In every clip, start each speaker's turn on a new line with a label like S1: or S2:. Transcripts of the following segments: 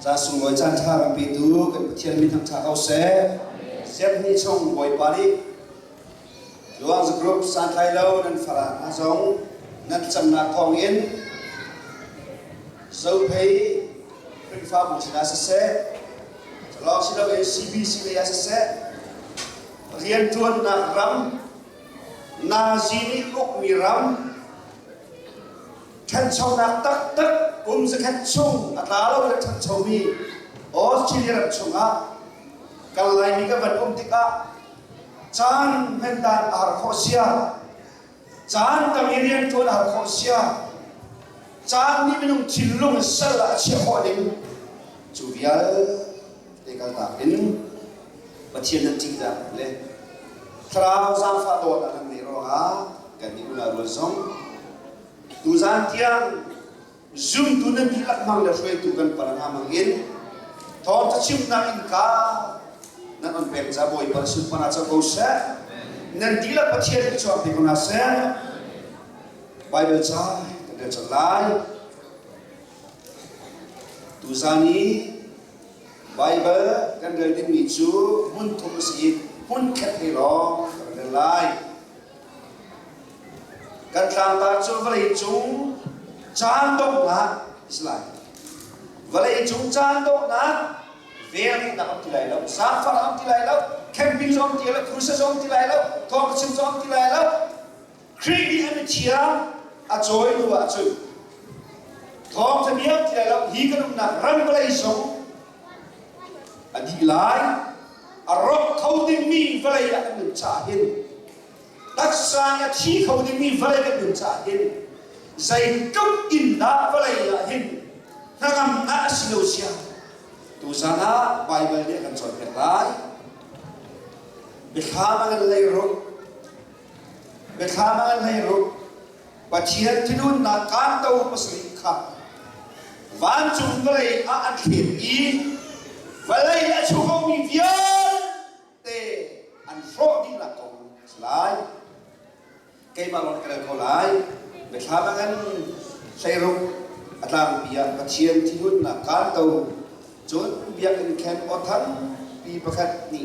S1: Cha sung ngồi chan cha ram pi tu kan thian mi thang cha au se zep ni chong boy pali luang za group san thai lo nan phara na zong nan cham na khong in zo pei pin fa bu china se lo si lo CBC le ya se rian tuan na ram na zini uk mi ram thân sâu nát tắc tắc cũng sẽ khách chung à ta lâu được thân sâu mi Australia làm chung á cái này mình cái vật tích á chan men đàn ở Croatia chan Canadian tuần ở Croatia chan đi bên ông chín lùng sơ là chia họ đến chủ yếu để cái ta đến và thiên nhân chính ra lên trao sang pha đồ là làm gì rồi á cái này cũng là rồi sống tu zan tiang zoom tu nan dilak mang la shoi tu kan paranga mangin thom ta chim na in ka nan on pem za boy par sun pana cha ko sa nan dilak pathian ki chop ko na sa bible cha ta cha lai tu zani bible kan dal din mi chu mun thum si hun khat ni lo kan lai kan tlang ta chu valai chung chan dok na islai valai chung chan dok na very na am tilai lo sa fa am tilai lo camping zone tilai lo cruise zone tilai lo talk sim zone tilai lo create an chia a joy lu a chu talk to me tilai lo hi kan na ran valai song a di lai a rock khâu mi valai la kan cha hin tất sang ya thi khâu đi mi vây cái đường trả hin dày cấp in đã vây là hin na ngam na silosia tu sana bible dia kan chọn cái lai bekhamangan lay ro pachian tidun na kan tau pasri kha van chung vây a an khien i vây a chung mi vian te an fro đi là công lai cái mà nó cái câu lại về khá là ngắn say rung làm việc và chiên thì luôn là cán tàu chốn việc anh khen ở thắng bị bắt khách nị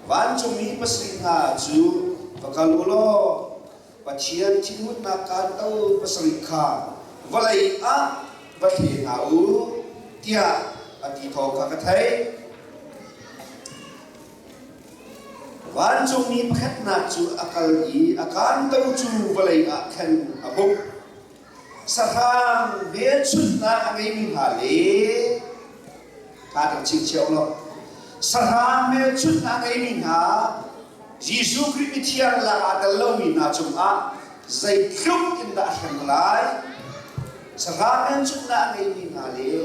S1: ván chung mi bác sĩ hà chú và cả lúa lo và chiên thì luôn là cán tàu bác sĩ khá và lại và thì nào tia thì thọ cả thấy ván chung mi bắt khách na chú akal i akan tàu chú và lại khen abuk saham về chút na ngay mình hà lệ ta được chịu chịu lo saham về chút na ngay mình hà Giêsu Christ thiang là ada lâu mình na chung dây khúc in đã thành lại saham về chút na ngay mình hà lệ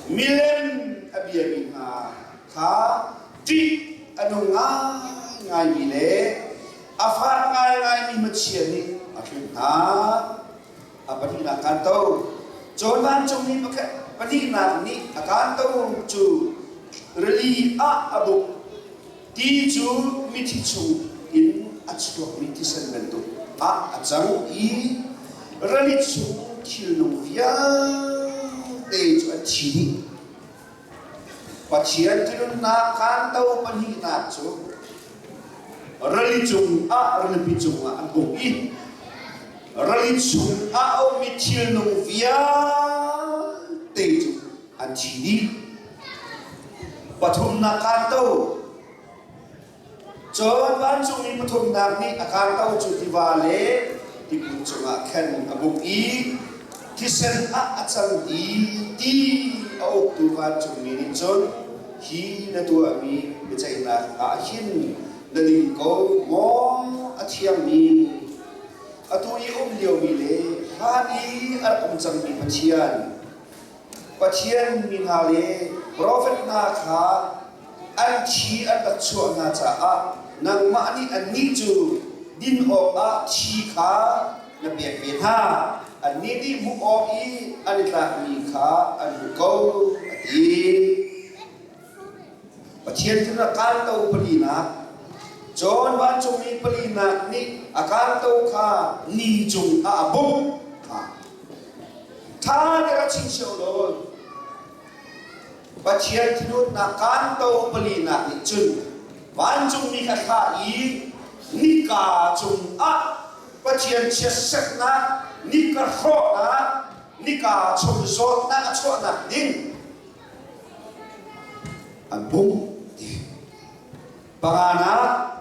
S1: milen abia mình hà khá ti anong ngay mi lệ afar ngay mi machia ni akin ha apani na kanto jonan chung ni bakhe pani na ni akanto chu reli abu ti chu mi thi chu in achlo mi ti san mento achang i reli chu thil lu via te chu achi pachian tilun na kanto pani na chu reli chung reli pi chung abu i rali chung au mi thil nung via te chu an chi ni pathum na kan to chon ban chung ni pathum na ni akan to chu ti wa le ti pu chunga khen abuk i ki sen achang ti au tu ban chung ni chon hi na tu ami be chai na hin na ni ko mo athiam ni atui liu mi le hani ar chang mi pathian min ha le prophet na kha an chi an tak chu na cha nang ma ni an ni chu din o chi kha na be be ha an ni di mu o i an ta mi kha an ko ati pathian na kan to pali na John ban chung ni pali na ni akan to kha ni chung bum kha tha de ra ching shau lo Pathian Tinut na kanto pali na chun Van chung mi kha kha i Nika chung a Pathian chia sek na Nika kho na Nika chung zot na chua na ding An bung Pangana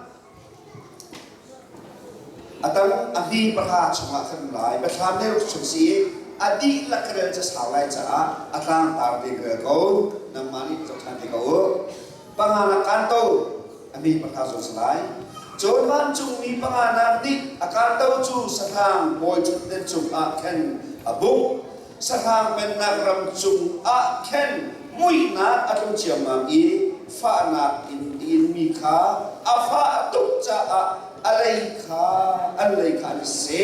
S1: Atang ahi perha chunga kan lai Batham ne chung si Adi lakrel jas halai cha Atang tar de ko Nang mani tok than de ko Pangana kanto Ami perha so salai John man chung mi pangana ni akanto chu sathang boy chu den chung a ken abung Sathang ben nakram chung a ken mui na atung chiam i fa na in mi kha afa tuk cha a alai kha ni se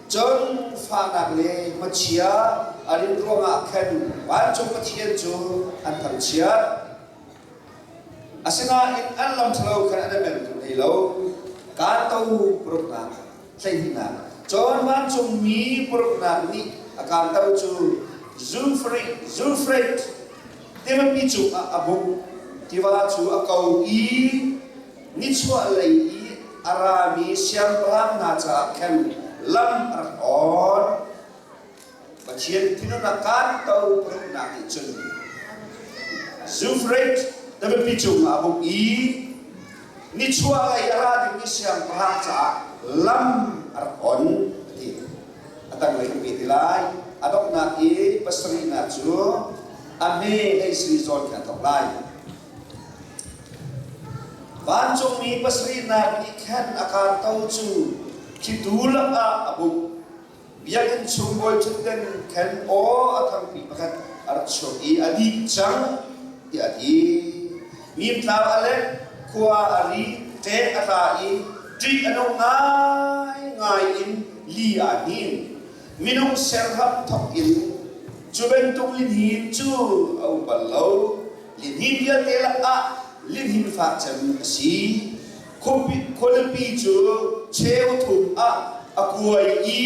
S1: John fa na le machia arin ronga ken wan chung pathian chu an tham chia Asina in alam thalo kan ada men hello kan tau prokna saihina John man chung mi prokna ni akan tau chu Zulfred tema pi chu abu tiwa chu akau i ni chua lei i arami siam pram na cha kan lam on Pathian tinu na kan tau prokna ni chun Zulfred Tapi picu abu i ni chua lai ara di siam pram cha lam on ti atang lai pi tilai adok na i pasri na chu ame ai sri zon ka tok lai van chung mi pasri na ni khan akar tau chu kidula abu biakin chung boy chuten khan o athang pi pakat ar chu i adi chang ti adi Mim tlaw ale kuwa ari te atai tri anong ngai in li anin minong serhap thok in chuben tuk lin hin chu au ballo lin hin ya te la a lin hin fa chan si khopi chu cheu thum a akuai i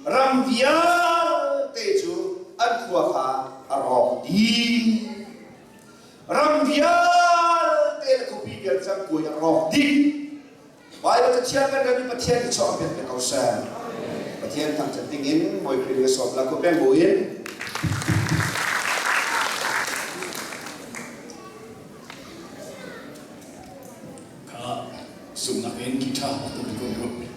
S1: ram via te chu an khuwa kha arok di ram via kopi biar jang kue yang roh di baik kecian kan dari Pathian dicoba biar kau sen Pathian tang cantingin boy pilih sob laku pembuin
S2: kak sunakin kita atau dikondok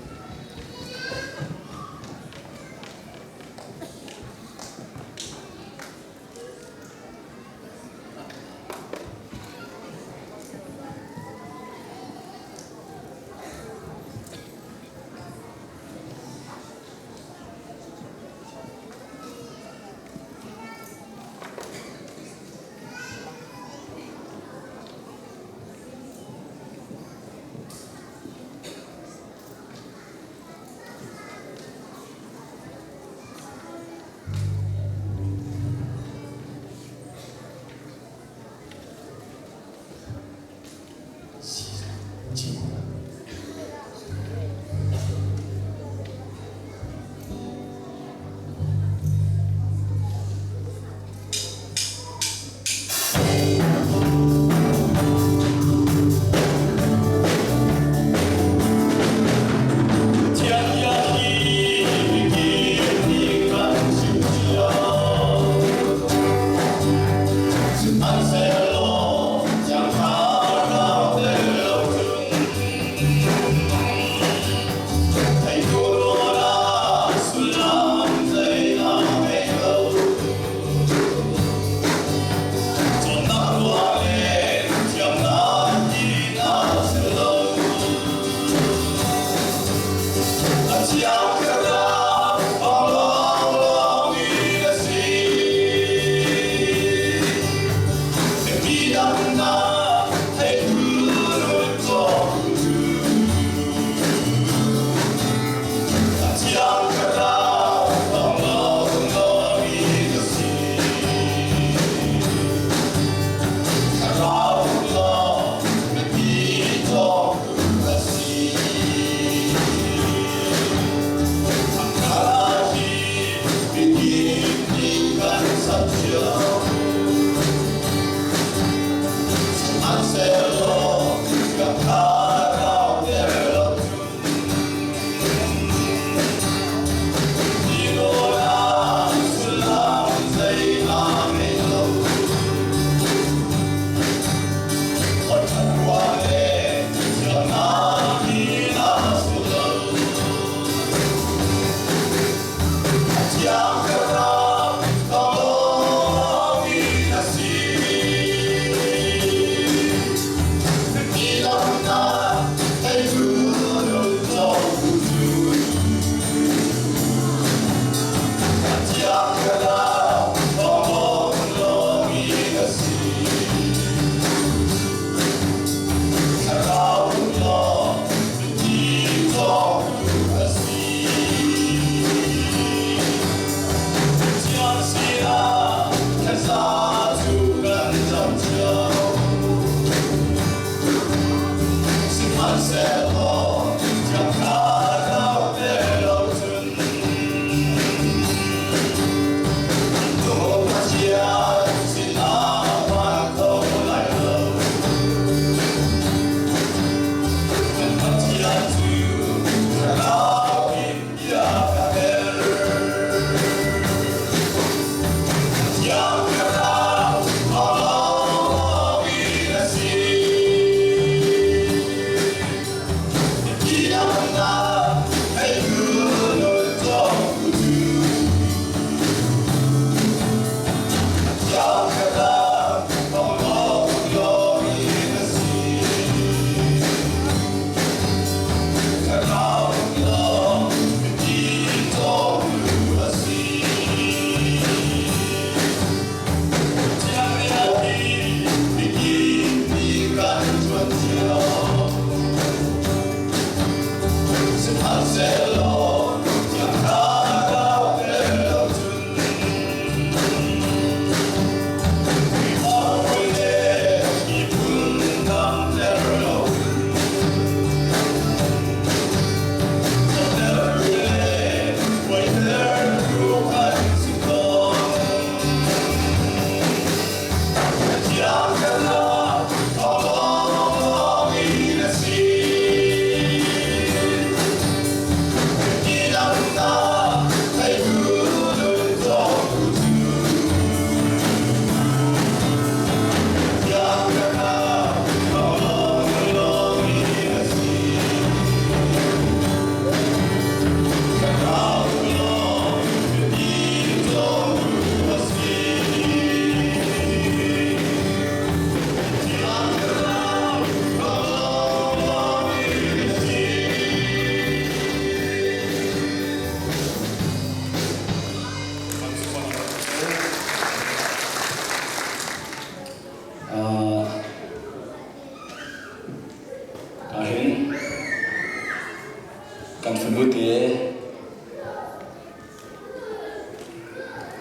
S3: Young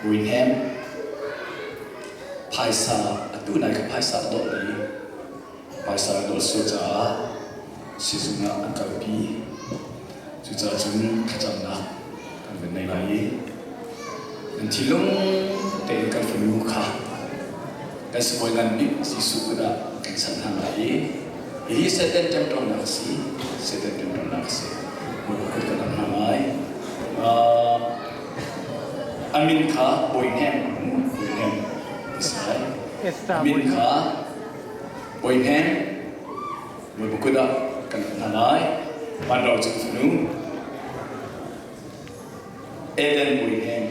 S2: บุญแฮมภายษาตู้ไหนกับภายษาโดดนี้ภายษาโดดสุจาสิสุงะอันกับปีสุจาจุนขจังนะกันเป็นในไหนนั่นที่ลงเตะกันฝืนลูกค้าแต่สมัยนั้นบิ๊กสิสุกระกันสันหาไหนini setan tempat nasi, setan tempat nasi. Mungkin kita namai Amin Kha Boynem, Israel. Amin Kha Boynem, mungkin kita namai Pandau Cengfunu, Eden Boynem.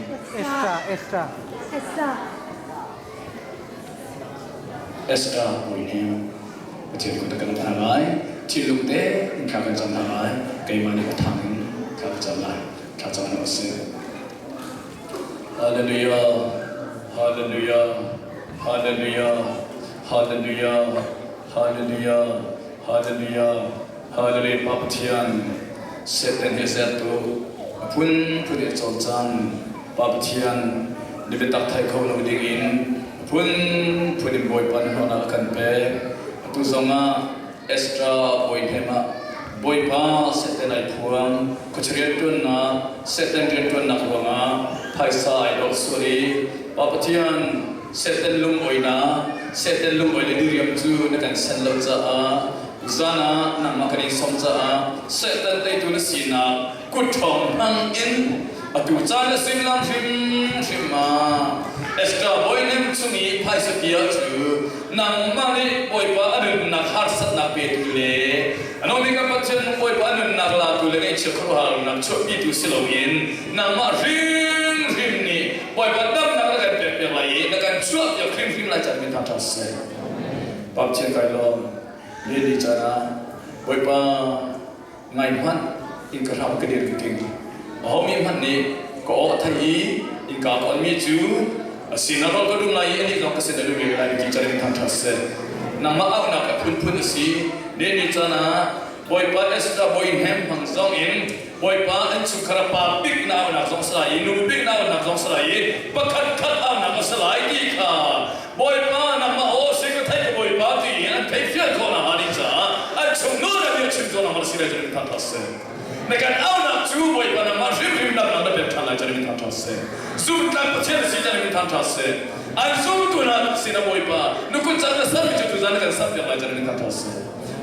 S2: Esther Boynem. Jadi kita kena tangai, ciluk deh, kita akan tangai, kayak mana kita tangin, kita jalan, kita jalan osir. Hallelujah, Hallelujah, Hallelujah, Hallelujah, Hallelujah, Hallelujah, Hallelujah. Papatian, setan hezetu, pun punya cocan, papatian, dibetak thai kau lalu dingin, pun punya boy pan hona akan pe. Tu zonga extra boy hema boy pa seten ai puang kuchriat tun na seten tun na kwanga phaisa ai dok suri papatian seten lum oina seten lum oile diriam chu na kan san lo cha a zana na makani som cha a seten dei tu na sina kuthom hang in atu cha na simlam shima extra boy nem chungi phaisa pia chu nang mali boy pa anun nak har sat nak pe tu le anomi ka patchen boy pa anun nak la tu le ngai chakru har nak chopi tu silongin nang ma rim ni boy pa dam nak la pe pe lai na kan chuap ya khim la chan min ta se pap chen kai lo le ni chana boy pa ngai man in ka ram ka dir ki king ho mi man ni ko thai in ka kon mi chu sinarol ko dung lai ani long ka se dalu le lai ki chari thang thase nama au na ka phun phun si ne ni chana boy pa extra boy hem phang zong in boy pa an chu khara pa big na na zong sai nu big na na zong sai pakhat khat au na ka salai ki kha boy pa nama o se ko thai boy pa ti an thai fia ko na ha ni cha an chung no na bi chung zo na ma si le chari thang thase ne kan au na chu boy pa na ma rim na na be thang lai chari thang thase Zoom kan patchen si jani min thang thase an zoom tu na sina boy pa nu kun cha na sab chu tu jana kan sab ya lai jani min thang thase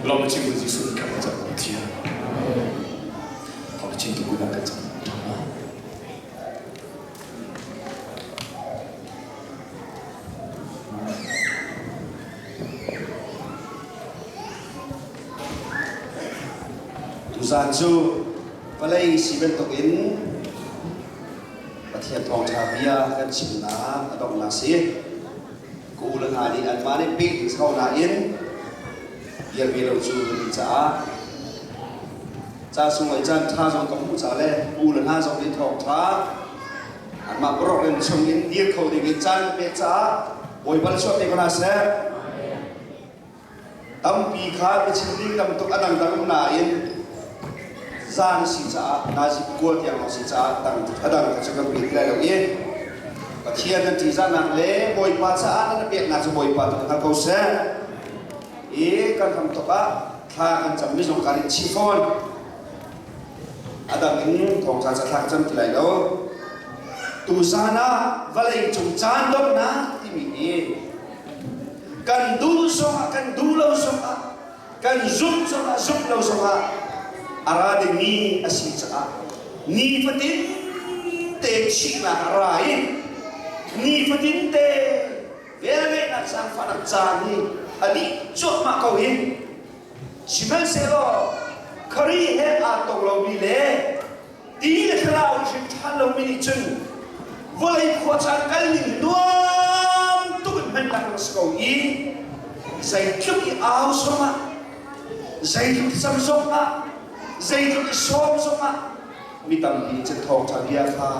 S2: lo ma ching ji su ka cha ko tia pa ching tu ku na ka cha
S1: tu san chu palai si ben to in Thiệt thong cha bia kan chim na adong na si ku lang ha ni an ma ni pi sau na in yer bi lo chu ni cha sung ai chan tha song kom cha le ku lang ha song ni thong tha an ma pro ren chung in dir khau ni chan pe cha oi bal so te kana se tam pi kha pe chin ding tam to adang dang na in Zan si cha na si kuat yang si cha tang kadang ka chakam pi lai lo ye ka thian nan ti za nang le boy pa cha an na pek na chu boy pa ta ka se e kan tham to ka tha kan cham mi jong ka ri chi phon adam in thong cha cha tha cham ti lai lo tu za na valai chung chan dok na ti mi e kan du so kan du lo so kan zum lo so arade ni asi cha ni fatin te chi na rai ni fatin te vele na sang fa na cha ni ani chot ma ko hin simel se lo khari he a to lo bi le ti le khrao shin than lo mi ni chung volai kho chan kal ni nuam tu men la ko i sai kyuk i au so ma sai kyuk sam so ma dây cho cái xóm xóm á mi tầm thì chân thòng thằng bia pha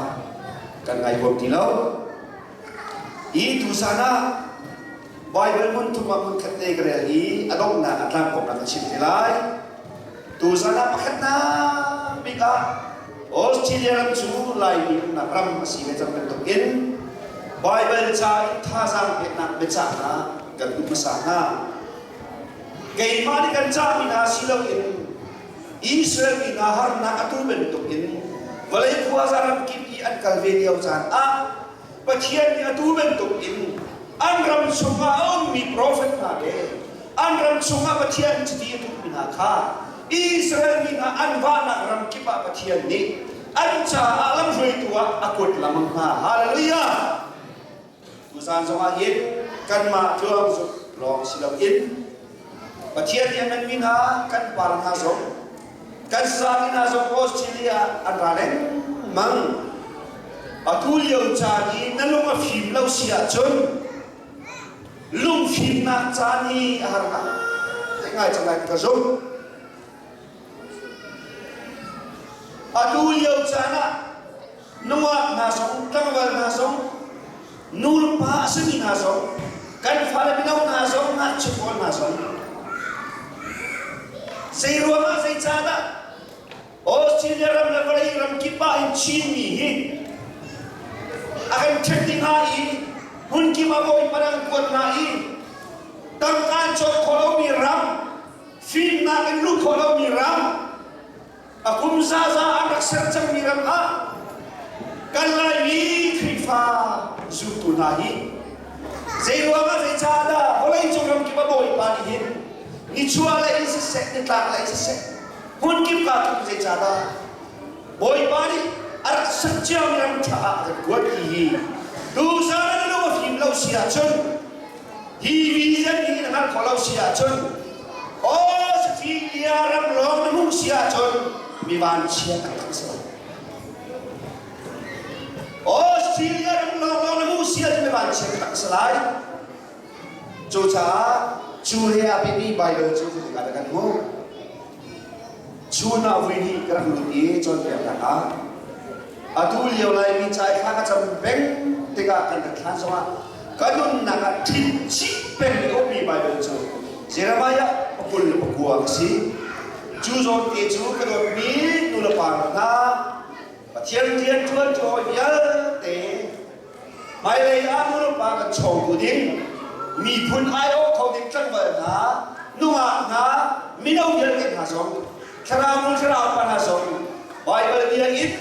S1: càng ngày một tí lâu ý tu sana Bible mun tu ma mun khát tê cái ý adong na atlam kom na chim thế lại tu sana pakhat na bika Australia ram chu lai ni na ram si ve cham tok in Bible cha tha sang Việt Nam bên cha na gần cũng sang na cái mà đi gần cha mình ha silo in Israel mình ha har na atu ben tuk in valai khua zaram kim I an kalveliau chan a pathian ni atu ben tuk in an ram sunga om mi prophet na de an ram sunga pathian chiti atu min ha kha Israel mình ha an va na ram kipa pathian ni an cha alam roi tua akut lamang ha hallelujah Tusan zonga in kan ma tuam zo long silau in pathian yang men min ha kan parang ha zo kan sa min ha zo Australia an raleng mang atul yo cha ni nalung a phim lau sia chun lung phim na cha ni har ha te ngai chang lai ka zo atul yo cha na nuwa na song tangwal na song Nur pa sini naso, kan fala binaw naso, na chukol naso. Say ruama say chada, o siniram na balay ram kipa in chini hi. Akan chatting hai, hun kipa boy parang kot nai. Tangkan chok kolo mi ram, fin na kan lu kolo mi ram. Akum zaza anak sercang mi ram ha. Kalai ni krifa zutu nahi. Zai ruama zai chada, oleh cungam kipa boy pani hin. Ni chua la isi sek, ni tak la isi sek. Hun kipa tu zai chada. Boy pani arak sejam yang tak kuat hi. Tu sana ni lo film lau sia chun. Hi vision ni dengan kalau sia chun. Oh sefi ram long namu sia chun. Mi ban sia tak sel. Australia ram long namu sia je ban sia tak selai. Cuaca cuaca ini Bible cuaca dikatakan mu. Cuna wini kerang luti contoh yang kata. Atul yang lain mencari hak macam bank tiga akan terkesan semua. Kadun nak tinci bank opi Bible cuaca. Jeremiah pukul gua kasi. Juzon keju kadun mi nulapan na. Thiên thiên tuan cho nhớ tế mai lấy ăn nó ba cái chầu của đinh mì phun ai ô không đinh chân vợ na nu na mi đâu nhớ cái hà sống khara mu khara pa hà sống Bible dia ít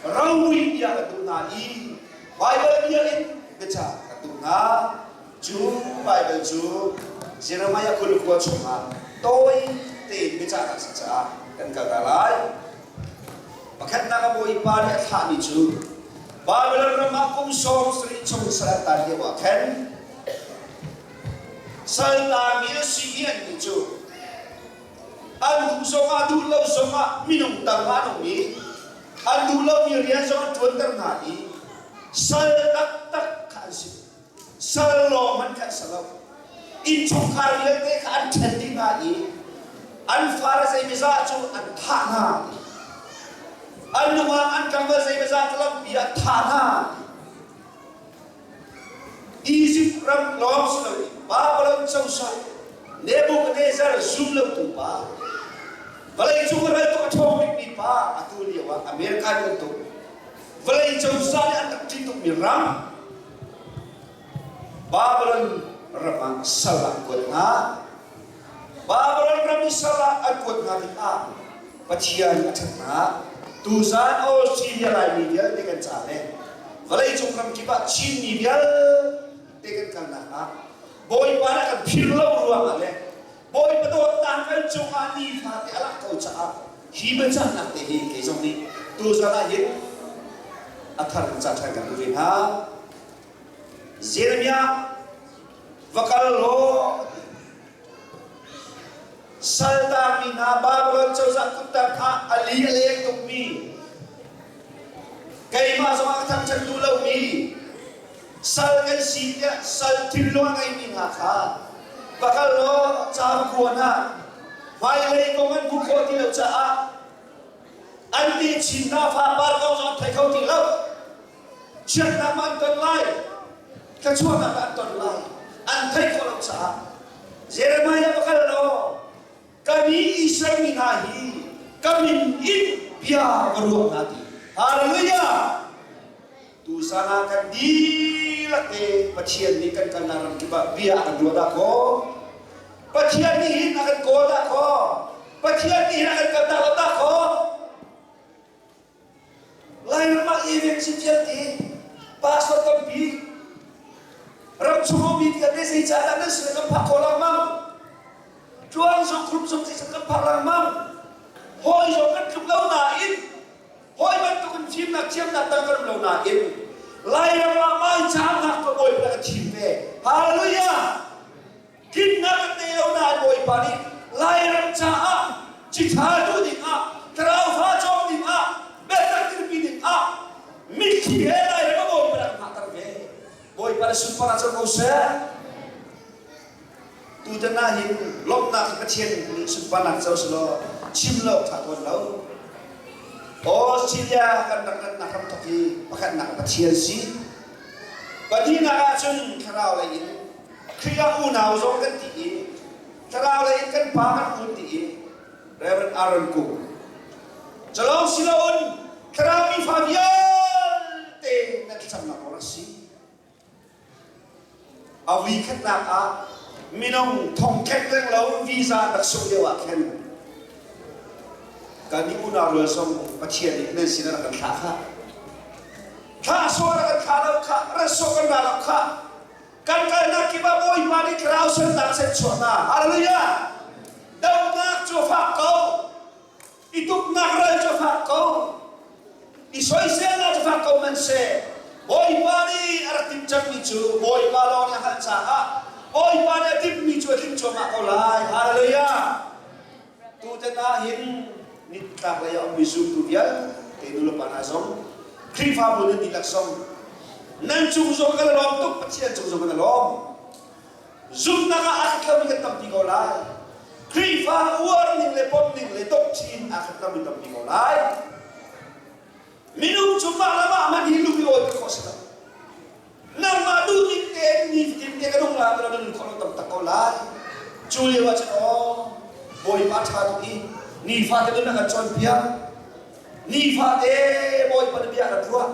S1: rawi dia tu na I Bible dia ít beca tu na chú Bible chú Jeremiah kul kuat cuma tôi tiền beca tak saja dan kata lain Pakat nak kamu ipan at hani tu, Babylon ramah kum som sri chung selatan dia wakan, selatan dia sian tu, anu soma dulu soma minum tangan ni, anu dulu mirian soma tuan ternani, sel tak kasih, seloman kan selau, incung kari lagi kan cending lagi, an faras ini misal an tanah. Anu an kambal saya besar dalam dia tanah. Egypt ram long sekali. Babylon susah. Nebuchadnezzar zulm tu pa. Balai cuma itu atomic ni pa. Atu dia wak Amerika itu. Balai susah ni anak cintu miram. Babylon ram salah kuat na. Babylon ram salah kuat na kita. Pacian atas na. Tusan Australia lain dia dengan cara. Valai cungkam kipa Cina dia dengan karena. Boy pada kan pilau ruang ale. Boy betul tangkan cungkan ni fati alak kau cakap. Hiban cakap teh kesong ni. Tusan aja. Atar cakap kan tu ha. Jeremia vakal lo. Salta mina Babylon causa kutak ha ali alek tuk mi kai ma sama thang chan tu lau mi sal kan si ya sal tillo ngai mi ha kha bakal lo cha kuan ha vai lei ko man bu ko ti lo cha a anti chinna fa bar ko so thai ko ti lo chiat na man ton lai ka chua na ton lai an thai ko lo cha Jeremiah bakal lo kami Israel minahi, kami in biar beruang hati. Haleluya. Tu sana kan di late pathian ni kan naram kiba bia kan doda ko pathian ni akan koda ko pathian ni akan kata ko lain mak event sejati pastor kampi ram sumo bi dia desi cara na sila pak kolam mam juang so grup so sila pak lang mam hoi so kan grup lau na in hoi ban tu kan team na tang kan lau na in lain mak mai cham nak ko boy pada team pe haleluya kin nak te lau na boy pani lain ram cha a chi tha tu ding a trao pha chom ding a better tir bi ding a mikhi he lain ram boy pada matar ve boy pada super aja kau share tu jana hin lop nak kecil ni super nak jauh selo chim lo tak kon lo Australia kan nak toki pakat nak kecil si bagi nak acun kerau lagi kriya unau zong kan ti kerau lagi kan pakat pun ti Reverend Aaron Cook jalong silaun kerau mi Fabian te nak sama orang si awi kat nak a minong thong ket leng lo visa tak sung dewa ken kan ni una ro som pathian ni nen sina kan kha so ra kan lo kha ra so kan la kha kan na ki ba boy ma ni krau sen tak sen so na haleluya dau nak cho fa ko ituk nak ra cho fa ko isoi sen na cho fa ko man se boy pa ni aratim chak ni chu boy pa lo na han sa a boy pa ni tip ni chu tim cho ma ko lai haleluya tu te na hin ni tak la ya mi zu tu dia te dulu panazong krifa bu ni laksong nan chu zo ka lom tu pathian chu zo ka lom zum na ka akla mi ka tampi ko lai krifa warning le potning le doctrine akla mi tampi ko lai minum cuma lama aman hidup di otak kosong. Nama du ni ka dong la pero dun ko tam takolai. Juli wacha oh boy patha tu ni fa te na ka chon pia. Ni fa te boy pa bia ka thua.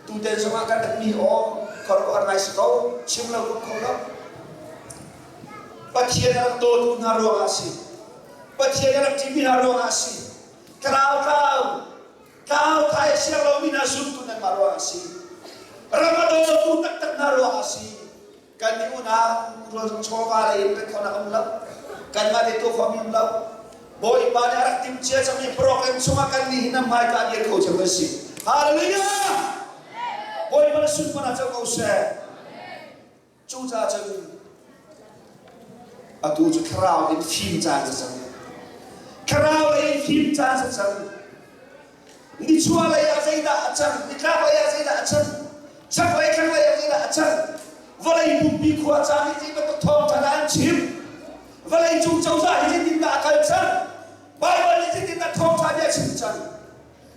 S1: Tu te sama ka dak ni o ko organize ko chimla ko lo. Pathian nak to tu na ro asi. Pathian nak tibi na ro asi. Kau thai siang lo mina sum tu nak maru asi. Ramadan tu tak naru asi. Kan ni una ro choba le pe khona amla. Kan ma de to fami amla. Boy pa ni arak tim chia sam ni program suma kan ni hinam mai ka dia ko chama si. Haleluya. Boy pa sun pa na chau ko se. Chu cha chang atu chu krao in phim cha cha. Krao in phim cha cha. Ni chua la ya zaida achang ni ka la ya zaida achang chak la kan la ya zaida achang valai bu bi khwa cha ni ji ba to thong tha an chim valai chu chau za ni tin da kal chang bible ni tin da thong tha ya chim chang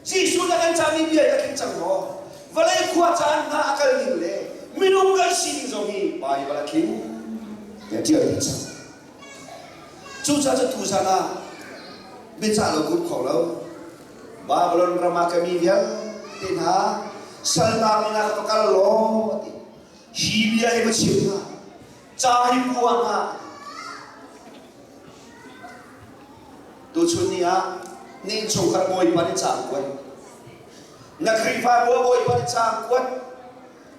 S1: ji su la kan cha ni bi ya kin chang ro valai khwa cha na akal ni le minung ga sin zo ni bible kin ya dia ni chang chu cha cha tu sa na be cha lo gut kho lo Babylon Rama kami dia tinha salna mina to kallo hilia e bachina chahi puanga tu chunia ni chokar boy pani chang kwat na khrifa boy pani chang kwat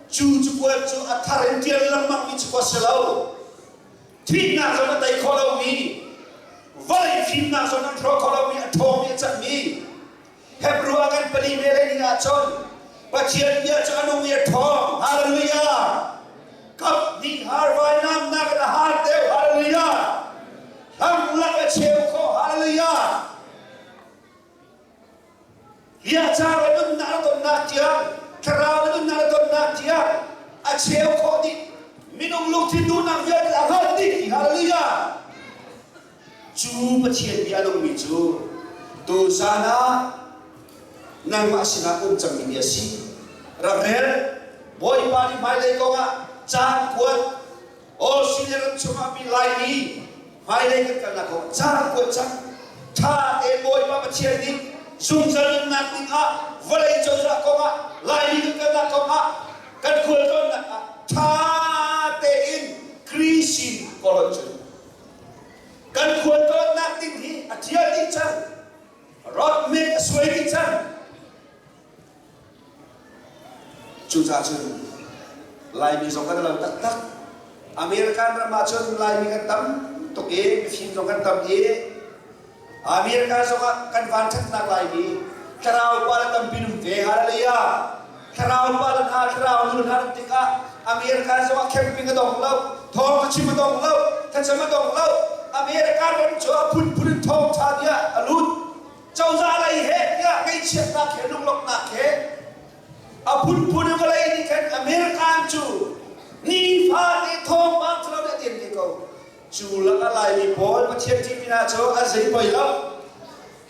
S1: chu kwat chu atharen tial lamang mi chu kwasalo thina zona dai kholo mi vai phimna zona thro kholo mi athomi chat mi Hebrew akan peli mele ni ngachon pathian dia chanu mi thom haleluya kap ni har vai nam na ka har deu haleluya ham la ka cheu ko haleluya ya cha dun na to na tia kra dun na to na tia a cheu ko di minung lu tin du na ya la ha di haleluya chu pathian dia long mi chu tu sana nang masina pun chang ni si rabel boy pa ni mai le ko nga chan kuat o siniran chuma bi lai ni mai le ka na ko chan kuat chang tha e boy pa chian ni sung san na ni a vale cho ra ko nga lai ni ka na ko nga chu cha chun lai mi zong kan lo tak tak American ra ma chun lai mi kan tam to ke phim zong kan tam e America zong kan van thak nak lai mi karau pa la tam pinum ve hallelujah karau pa la ha karau lu ha tika America zong camping dong lo thong chim dong lo ta cham dong lo America ron cho phun phun thong tha dia alut châu ra lai he ya kai chiat na khe lung lok na khe a phun phun ga lai ni kan American chu ni pha ni thong bang thlo de tin ke ko chu la ka lai ni bol pa thiam chi mina cho a zai pai lo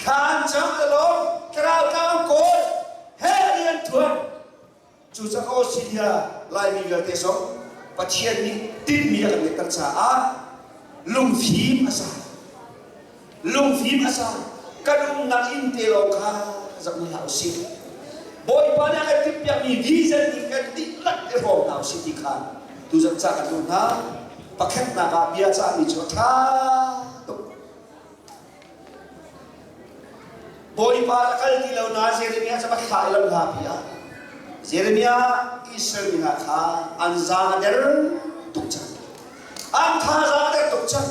S1: khan cham lo krao kao ko he rian thuan chu cha ko Syria lai mi ga te so pa thiam ni tin mi ga ni tar cha a lung phim asa kadung nang inte lo kha zak ni hau si boy pa na ka tip ya mi vision ni ka ti lak te ho hau si ti khan tu zak cha ka tu na pakhet na ka bia cha mi cho tha boy pa la kal ti lo na Jeremia cha ba khai lo ha pia Jeremia Israel ni na kha anza der tu cha an tha za der tu cha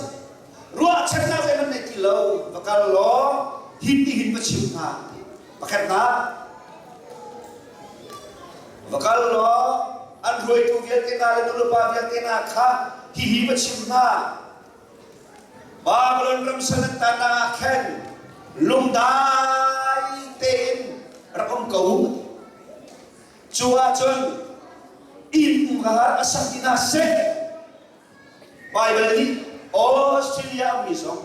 S1: ruwa chakna ze man ne ti lo bakal lo hin pa chim na pakhat na bakal lo an roi tu viet ke na le nu pa viet ke na kha hi pa chim na Babylon ram san ta na khen lung dai ten rakom kau chua chun in ga asatina se Bible ni Australia mi song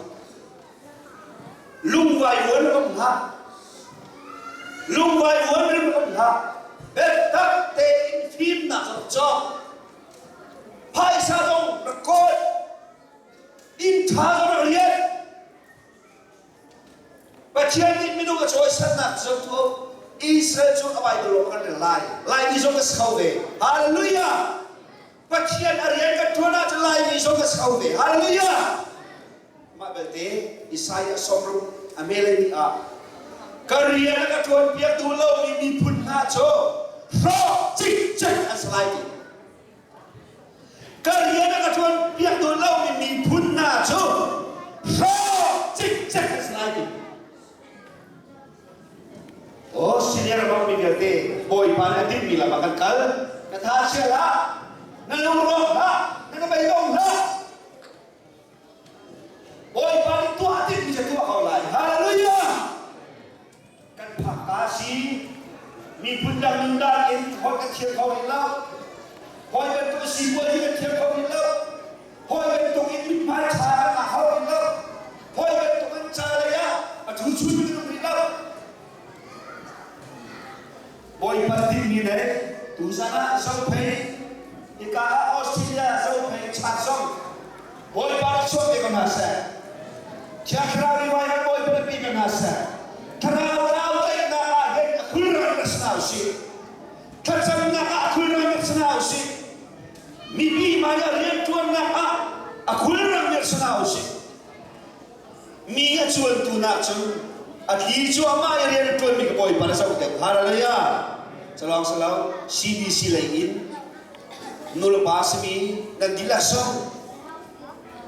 S1: lung vai won ram ha bet tak te in phim na cho phai sa dong record in tha dong riet ba chian ni minu ka choi san na zo tu Israel chu ka Bible kan lai ni zo ka skau ve hallelujah ba chian arian ka thona cha lai ni zo ka skau ve hallelujah ma belte Isaiah somru amele ni a karian ka thon pia tu lo ni phun na cho ro chik chik as lai karian ka thon pia tu lo ni phun na cho ro chik chik as lai oh senior bang mi belte boy pa na tin mi la makan kal ka tha sia la na long ro la na bai long la boy pa ni tua tin mi tua kau lai hallelujah kan phak ta si mi pundang nundang in hoi ka thiam kau ni la hoi ka tu si boy ka thiam kau ni la hoi ka tu in mi pa cha ka hau ni la hoi ka tu kan cha la ya a thu chu ni la boy pa tin mi ne tu sana sau phai ika Australia sau phai cha song boy pa so ke kana sa kya khrawi wai ha boy pa pi kana sa tharau rau tai na he khulran nasnau si thacham na khulran nasnau si mi bi ma ya rian tuan na khulran nasnau si mi ya chuan tu na chu aki chu ama ya rian tuan mi boy pa sa ke hallelujah salam CBC lai in nul pasmi dan dilasong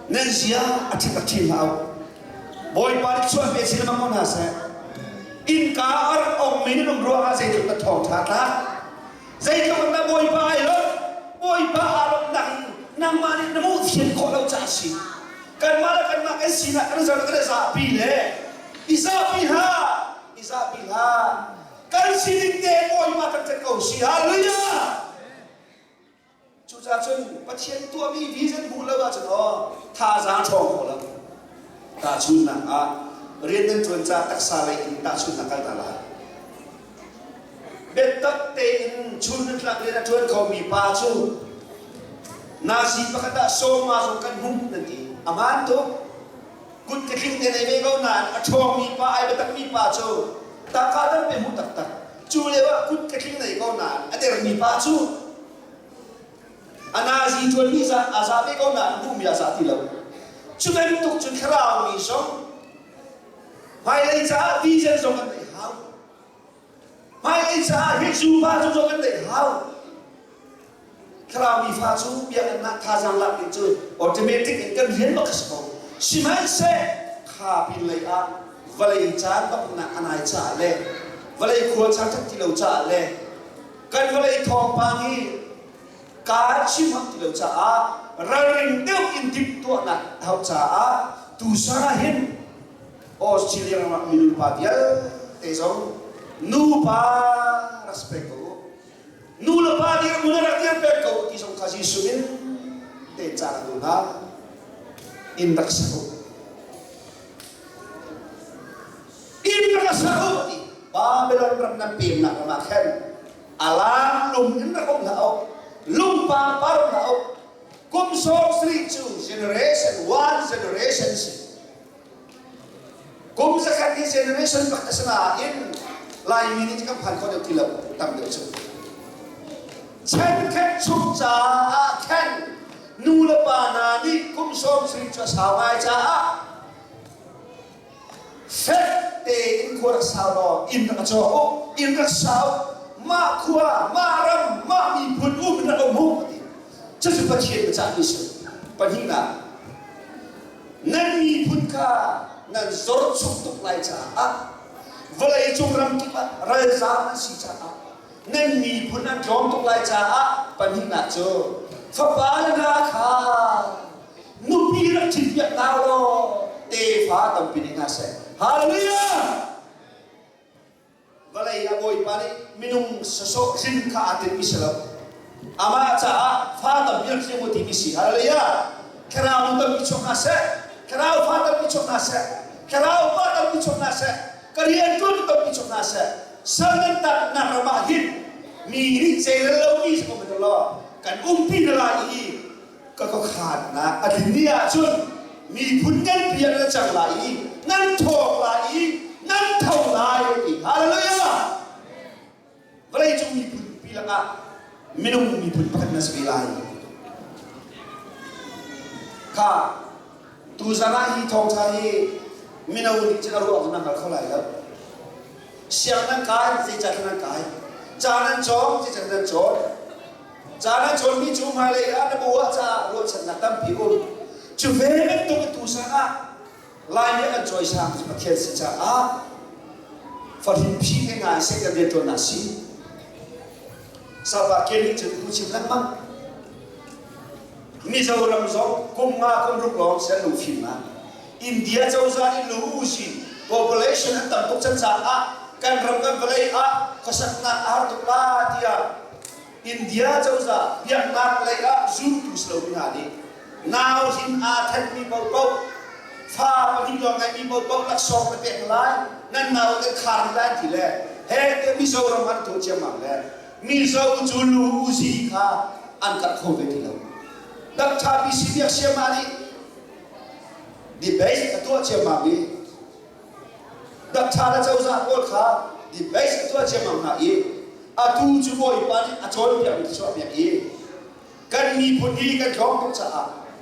S1: nan zia ati lau boy parik chuan pe sila mamon ha sa in ka ar ong min nong ro ha zai tu ta thong tha ta zai tu na boy pa ai lo boy pa along nang ma ni namu thian ko lo cha si kan ma cái si na kan za pi le isa pi ha kan si ni te boy ma ta ko si hallelujah chu cha chun pa thian tua mi vision bu lo ba cha tho tha za thong ko lo ta chun na rian den chun cha tak sa lai in ta chun na kal ta la bet tak te in chun na le na chun ko mi pa chu na si pa ka so ma so kan hum na ti aman to gut ka thing te nei ve go na a thong mi pa ai ba tak mi pa chu ta ka dan pe mu tak chu le wa gut ka thing nei go na a der mi pa chu anazi chun mi za aza ve go na hum ya sa ti lo chu ben tuk chun khrao mi so mai lai cha vision so kan nei hau mai lai cha hi chu ba so kan nei hau คราวมีฟ้าชูเบียกันนักท่าจังหลักอีกจุดออโตเมติกกันเรียนบักสกอชิมันเซ่ข้าพินเลยอ่ะวันเลยจานบักนักอันไหนจ่าเลยวันเลยขวดชักทักที่เราจ่าเลยกันวันเลยทองปังฮีการชิมที่เราจ่าเราเรียนเดียวอินดิบตัวนักเขาจ่าตูสาหินออสเตรเลียมามินุปาเดียเตจงนูปา respect nu lepas dia mengerak dia pekau kisah kasih sumin tecar guna indak sahu Babylon ram nan pim nak makan alam lum indak kong hau lum pa paru hau kum so sri chu generation one generation kum zakat di generation bakasna in lai mini jika pan kau dah kilau tam dah chuฉันแค่ชุบจ้าแค่นูละปานานี่คุ้มสมสิจะสาวไงจ้าเฟตเตอินขวดสาวรออินรักโจอินรักสาวมาขวามารัมมามีผลอุ้มนักมุ่งจะจะประเทศประจำดิฉันปัญหานั่นมีผลค่านั่นสรชุบตุกไลจ้าเวลาจุ่มรำกิบเรื่องสารนั้นสิจ้านั่นมีผลนั้นจอมตุกไลจ้าปัญหาโจฟ้าบาลนาคานุปีรักจิตยักษ์ดาวโลเตฟ้าตั้มปีนิงาเสฮาเลลูยาเวลาอย่าบ่อยปานีมินุงสโซจินข้าอัติมิสลามอามาจ้าฟ้าตั้มยักษ์เสียงมุติมิสิฮาเลลูยาคราวตั้มมิชงนาเสคราวฟ้าตั้มมิชงนาเสคราวฟ้าตั้มมิชงนาเสกเรียนจุดตั้มมิชงนาเสserentak nak ramahin mirip saya lalu ni semua betul kan umpi lagi kekhaat nak akhirnya cun mi punyan biar macam lagi nan thok lagi nan thau lagi haleluya kalau itu mi pun bilang minum mi pun pakai nasi lagi ka tu sana hi thong cai minum ni cakap ruang nak kau lagi siang nan kai, sejak nan kai, jalan jom, sejak nan jom, jalan jom ni cuma lagi ada buat cah, buat cah nak tampil pun, cuma itu sana, lainnya kan joy sang sebagai sejak Fahim pi engai sejak dia tu nasi, sabak kini jadi kucing lama, ni jauh ramzong, kum ruklong saya lupa mana, India jauh jadi luusin, population entam tuk cenca kan ramkan belai kesakna hartuklah dia India jauh za biar nak belai zoom tu selalu hari now hin ten people go far bagi orang ni people go nak sok lebih lain nan now ke kar lain tile he ke miso orang tu cemang le miso julu usi ka angkat kau tile dak cabi sibiak siamani di base ketua cemang ni dak cara jauh za kol kha di base ketua cemang na ye atu juboi pani acol biak itu soal biak ye kan ni pun ni kan jom cha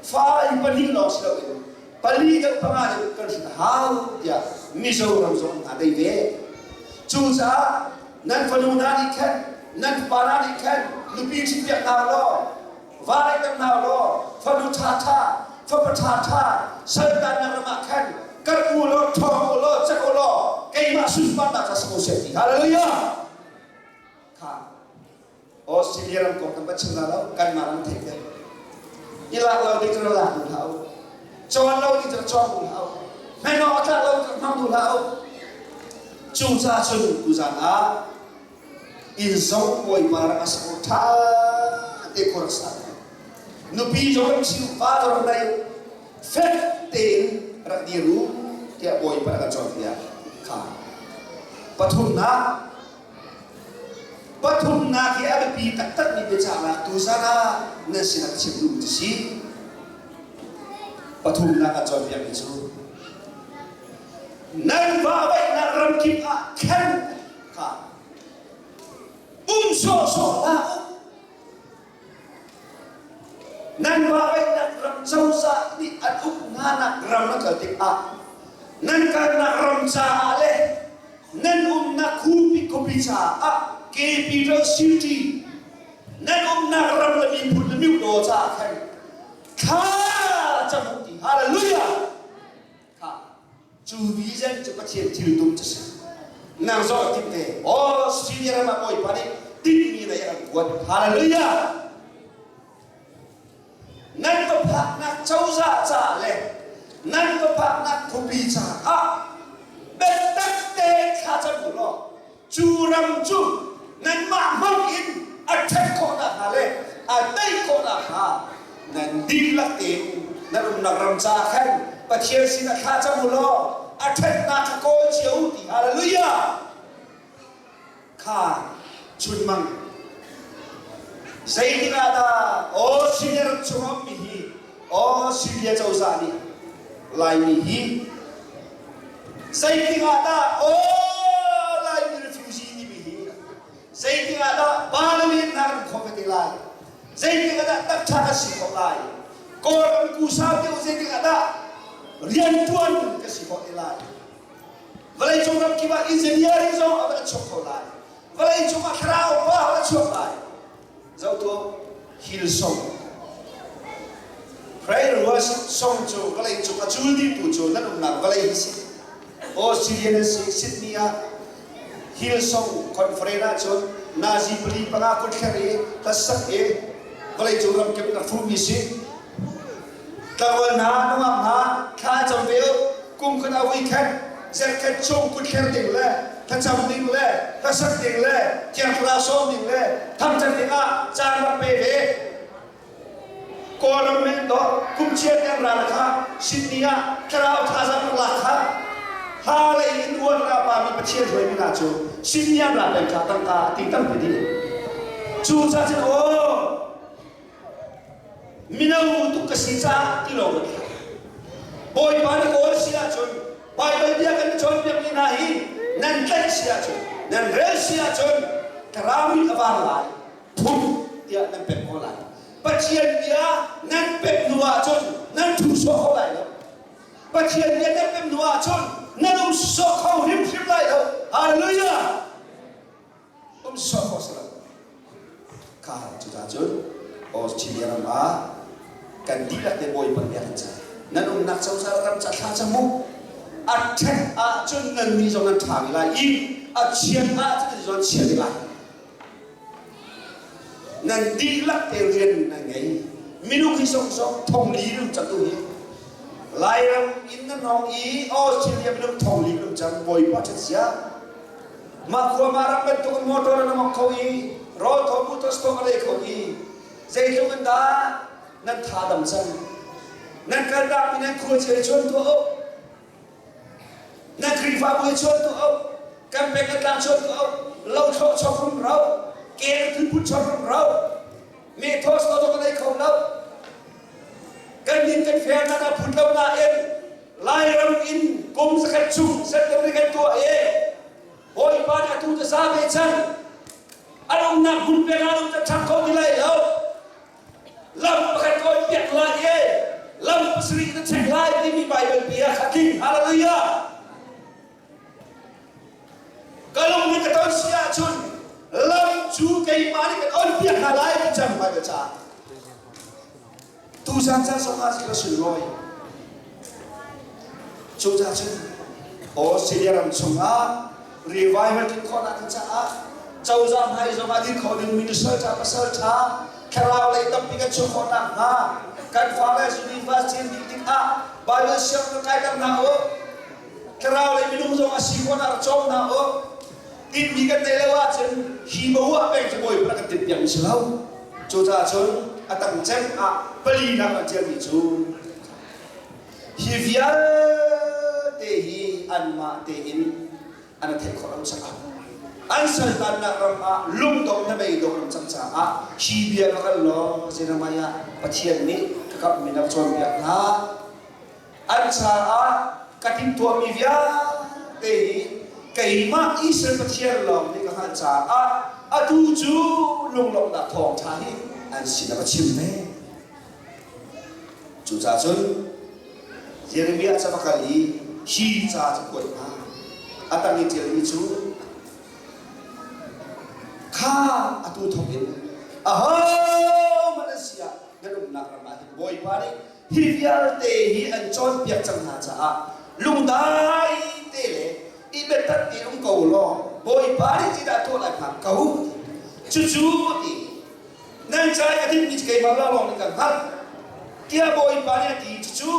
S1: fa pani lo selo itu pani ke pangai kan hal ya miso ramzon ada ide cuca nan panuna ni kan nan para ni kan lupi biak na lo vai kan na lo panu tata fa patata serta na makan Kermulo, tomulo, cekulo, kayak masuk pada kasih musik. Haleluya. Kah, Australia orang kau tempat cendalau kan marang tega. Ilah lau di kerelah lau, cawan lau di tercawan lau, menok tak lau termang lau. Cuca cun kuzana, insau boy marang asal tak dekorasi. Nupi jom siu father nai, fifteen. Rakdiru dia boy pada kacau dia, kah? Pathumna dia ada pi tak ni bicara tu sana nasi nak ciplu si. Pathumna kacau dia bicara. Nan bawa nak ramkim kan, kah? So lah. Nan bawa nak ram jauza ni aduk ngana ram nak ketik nan karena ram cale nan nak kopi cha capital city nan nak ram lebih pun sian cho pathian thil tum chase nang zo tim te o senior ma oi pani tin mi na ya kuat hallelujah nan ko phak na chauza cha le nan ko phak na thupi cha a bet tak te kha cha bu lo chu ram chu nan ma mang in a thek ko na ha le a dai ko na ha nan di la te nan na ram cha khan pathian sin a kha cha bu lo a thek na ka ko chiu ti hallelujah kha chun mang Saya tidak ada oh senior cuma mihi oh senior jauh sani lain mihi saya tidak ada oh lain refugee ni mihi saya tidak ada parlimen nak kompeti lain saya tidak ada tak cara sikap lain korang kusah tu saya tidak ada rian tuan kesikap lain Valai cuma kibat engineering so ada cokol lain Valai cuma kerau apa ada cokol lain Zau tu Hillsong, prayer worship song tu kalau itu macam di tu tu nanti nak kalau isi, oh Syrian Sydney Hillsong conference tu nazi beli pengakut kari tasak kalau itu orang kita fumisi, kalau nama kah jambil kum kena weekend, zakat cong kut kari le.ถ้าจำดิ่งเลยถ้าสักดิ่งเลยเทียนปลาส้มดิ่งเลยทำจังดิ่งจานมาเปย์กอร์เมนต์คุ้มเชียร์กันราคาสินนี้คราวท่าจะราคาฮาเลยอินวันราบามีประเทศด้วยมินาจูสินนี้ราเป็นข้าตั้งตาติดตั้งไปดีจูจะโอ้มินาวุตุกสิจ้าที่เราบอยปานโอเสียจูไปเดียกันจนเปียกมินาฮีนั่นเล็กเสียจนนั่นเร็วเสียจนกรามิกบาลายพุ่งเดียนั่นเป็นคนไรปัจเจียนเดียนั่นเป็นนัวจนนั่นถูกโซ่เขาไรแล้วปัจเจียนเดียนั่นเป็นนัวจนนั่นอุ้มโซ่เขาหิมไรแล้วฮาเลลูยาอุ้มโซ่เขาสละข้าจุดจนโอ้ชีวิตเรามากันดีละเตบอยปัญญาใจนั่นอุ้มนักสาวสาวรำจัดข้าจมูกอัดเช็ดจนเงินมีจงนั้นทางไรอีอัดเชียนจะจนเชียนไรนั่นดีลักเตเรียนนั่นไงมินุกิส่งทองลีรุ่งจัตุยไล่รำอินนั่นน้องอีออสเตรเลียมินุทองลีรุ่งจันบอยปัจเจียมาขวามารำเป็นตัวมอเตอร์นั่นมาเขาอีรอทอมุตสโตอะไรเขาอีใจจงกันดานั่นท่าดำจันนั่นการรับนั่นควรจะชนตัวนั่นครีฟ้าบุญชนตัวเอากันเป็นกันดังชนตัวเอาเราชอบรุ่งเราเกณฑ์คือพุทธชอบรุ่งเราเมทอสเราต้องอะไรของเรากันยินกันแฟนนั่นพุทธเราหน้าเอ็นไล่รำอินกุมสกัดชุ่มเสร็จแล้วกันตัวโอ้ยบ้านตูจะซาเบชันอารมณ์หนักบุญเป็นอารมณ์จะทำเขาที่ไรแล้วลำประกันก้อยเปียกลายลำประสิทธิ์จะแฉกลายที่มีใบเป็นเปียขัดทิ้งฮาเลลูยาkalau mereka tahu siapa cun, lampu keimani kan orang pihak halai macam mana cah. Tuhan saya sangat suka suruh. Cuaca cun, oh sediaran sungai, revival di kota cah, jauh jam hari jam adi kau di minister cah pasal cah, kerana lagi tapi kan cokona ha, kan falas university di Bible siapa kaitan naho, kerana lagi minum jam asikona arcom naho. Tin bigan na lewa chen hibawa peng chboy pra ka tin piang slaw chocha chon atang chen pali na ka chen ni chu hivia te hi anma te in ana the khoram sa an sal tan na ram lum dong na bei dong chang cha hivia ka lo sina maya pathian ni ka minap chon biak na an cha katin to mi via te hi cái mà Israel phát triển lòng thì các bạn trả tu chú lung lộng đã thòng thái anh xin là chim đấy chủ gia chân Jeremia sa bakali hi cha cha ko na atang ni tel chú kha atu thongin Malaysia nanum nak ramah boy pare hi vial te hi an chon piak chang ha cha lung dai te le i bet tat ti lung cầu lo boi pa ni chỉ đã thua lại phạt cầu chú ti nên trái cái tim cái mà lo lòng cái hắt kia boi pa ni ti chú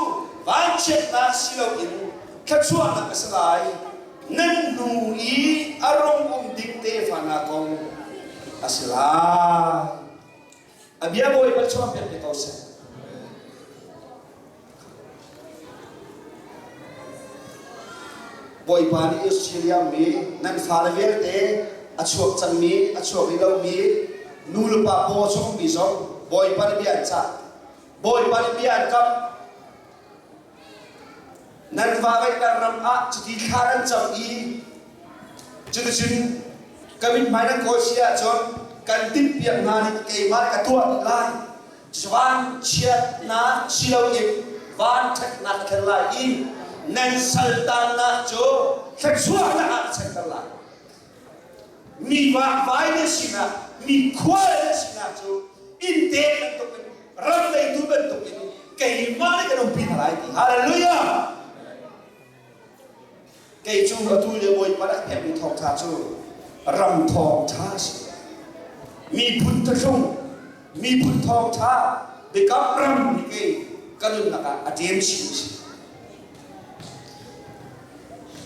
S1: van chết na silo in khát chuan na cái sai nên nu i arong dikte phana kong asila abia boi pa chuan pe kau se boi pa ni Australia mi nan farvel te achuak chan mi achuak ilo mi nul pa po song mi song boi pa ni bian cha boi pa ni bian kam nan va vai ta ram a chi kharan cham i chu chin kamin mai na ko sia chon kan tip piak na ni ke mar ka tua lai chwan chiat na silo im van thak na khan lai i nên sultan na cho khách xua na ăn sẽ cả lại mi vàng vai na sina mi khoai na sina cho in te na to bên ram lấy tu bên to bên cái mà cái đồng pin lại thì hallelujah cái chung là tu le boy pa đã hẹp mi thong tha cho ram thong tha mi phun ta chung mi phun thong tha để cắm ram mi cái lưng là cả atm xin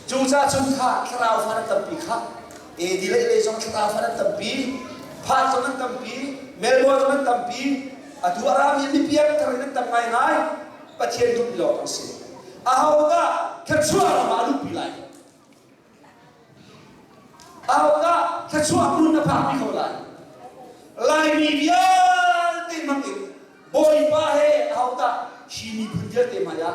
S1: chúng ta chúng ta khao phá tâm pi khác, đi lấy trong khao phá tâm pi, phá trong tâm pi, melbo trong tâm pi, tu aram ini piak terus tâm mai ngai, pasien tu bilo pasti. Ahoga kecuali malu pilai, ahoga kecuali pun apa kau lai biar timakin, boy pahe ahoga sini punya temaya,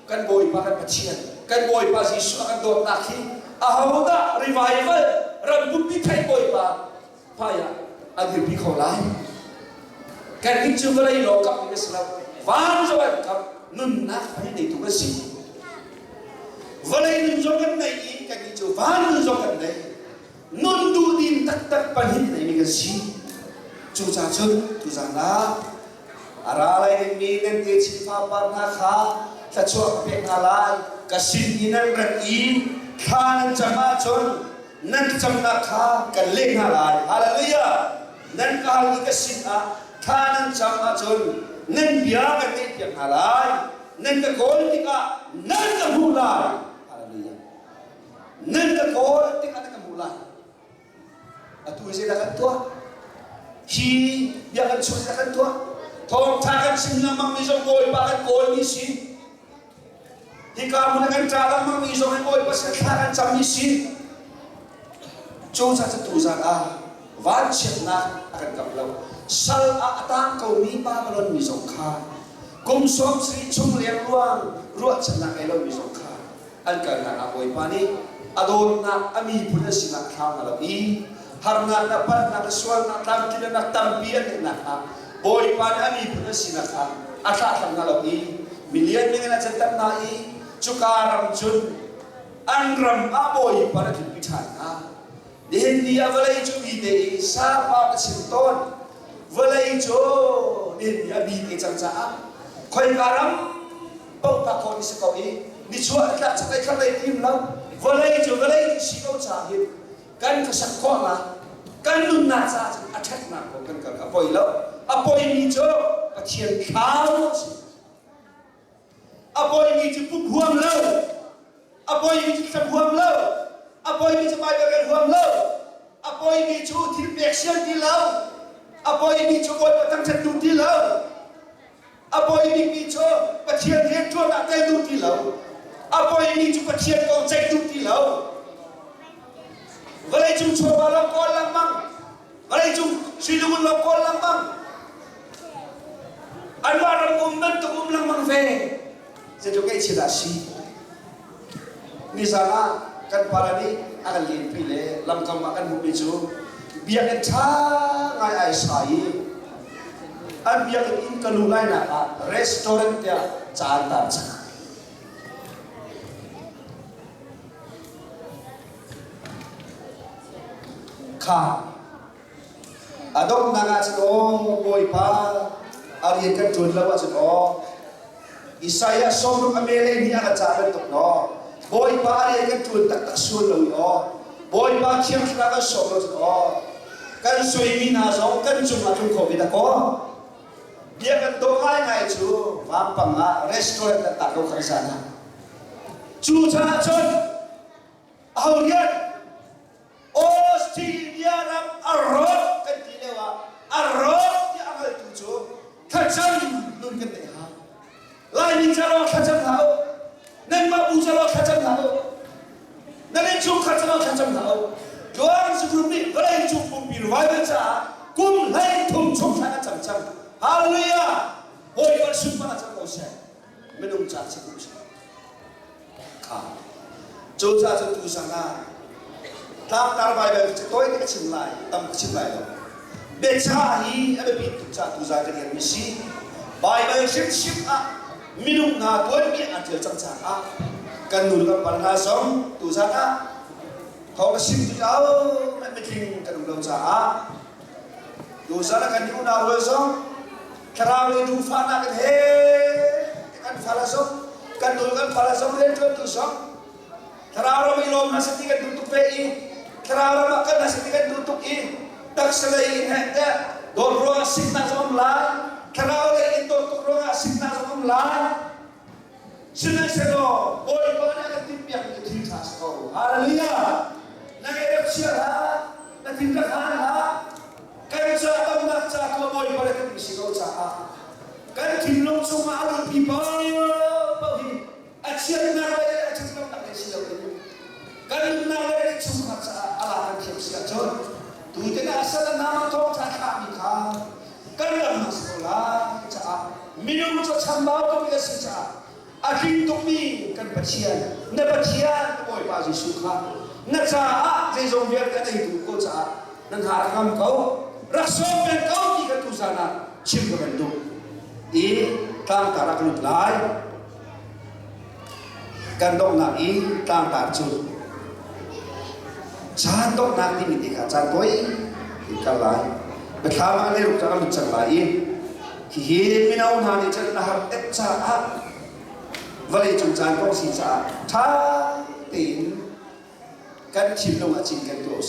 S1: kan boy pakai pasien. Kan boy pa Yesus akan dot nakhi ahoda revival rambut pi thai boy pa paya agir bi kholai kan ki chu lai lo kap ni sala van zo kap nun na phai nei tu ka si valai nun zo kan nei kan ki chu van nun zo kan nei nun du din tak tak pan hin nei mi ka si chu cha chun tu za na ara lai mi nen te chi pa pa na kha ta chuak pe na lai kasin inan rati khan chama chon nan chamna kha kan le na lai hallelujah nan kal ni kasin a khan chama chon nan bia ka te pya na lai nan ka gol ti ka nan ka hu lai hallelujah nan ka gol ti ka ka hu lai atu se da kan tua hi bia kan chu da kan tua thong tha kan sin na mang mi so gol ba kan gol ni si Jika menggunakan cara mengisahkan boy pasal jam isi, cuaca tetusan wajib nak akan kaplau. Sal atang kau ni pa balon misokha, kumsom sri chung liang luang ruat senak elon misokha. Angkat nak boy pani, adon nak ami punya sinak kau ngalapi, harna dapat nak sual nak tam tidak nak tampian nak boy pani ami punya sinak kau, asal ngalapi, milian dengan jantan nai. Cukaram chun anram aboy para tipithana dihin dia valai chu ide sa pa sinton valai cho din dia bi te changcha khoi karam pau ta khoi se ko ni chua ta chakai khalai tim lam valai si ko cha hin kan ka sak ko ma kan nun na cha attack na ko kan ka apoi lo apoi ni cho pathian khao Apoy ni ci puk huam lo apoy ni ci sam huam lo apoy ni ci bai bagan huam lo apoy ni ci til pection di lo apoy ni ci boy patang chatu di lo apoy ni ci pathian rian cho na tai du di lo apoy ni ci pathian ko chek du di lo valai chung cho ba lo ko lam mang valai chung silung lo ko lam mang anwaram umman to umlang mang ve Jadi kita cerasi, misalnya kan para ni akan limpil lam kam akan mubicu, biar kita ngai ai sai, an biar in kalulai na restoran dia cantar cak. Ka, adong nangat cino boy pa, arian kan jual lawa cino. Isaiah som amele ni aga chaban tok no boy pa ari kan tun tak sul lo yo boy pa khiam khra ka som lo no kan sui mi na zo kan chung ma chung covid ko dia kan do ngai chu wang panga restaurant ta ko khang sana chu cha chon auriat Australia ram arot kan tilewa arot ya amal tu chu khacham nun kan te ha lai ni chalo khacham thao nên mà bu chalo khacham thao nên chu khacham thao doang su group ni lai chu pum bi wai ba cha kum lai thum chung sa cham cham hallelujah oi ba su pa cha ko se menung cha chi ku ka chu cha chu tu sang na tam tar bai ba toi ni chim lai tam chim lai lo be cha hi a be tu cha tu za ka ni mi si bai ba ship a minung na tuan mi a thil chang chang a kan nu ka par na som tu za na thau ka sim tu ao na me thing kan lo cha a tu za na kan ni na ro som karaw le du fa na kan he kan fa la som kan nu kan fa la som le tu som karaw ro mi lom na sa ti kan tu pe i karaw ro ma kan na sa ti kan tu i tak sa le i he da do ro sin na som la karaw le i to ro ga sin na som la Sina selo, boy pa na katipiak ni tintas ko. Hallelujah. Nagayap siya ha, natindakan ha. Kaya sa atang naksa ko boy pa na katisigaw sa ha. Kaya kinlong sumalo people pagi. At siya nagay at siya nakisigaw ko. Kaya nagay sumat sa alakan siya John. Tuwite na asa na naman to sa kami ka. Kaya mas kola sa minum sa chambaw ko biya sa aking tumi kan pachian na pachian boy pa Jesu ka na cha a je zong ber ka dei tu ko cha nan har kam ko rasom ben ko ki ka tu sana chim ka ben du e tam tarak lut lai kan dong na i tam tar chu cha dong na ti mi ti ka cha toi ka lai ba tha ma le ru cha lut chang lai ki he mi na un ha ni cha na har et cha a vậy chúng ta có xin trả tha tiền các chim đông ở trên cái tổ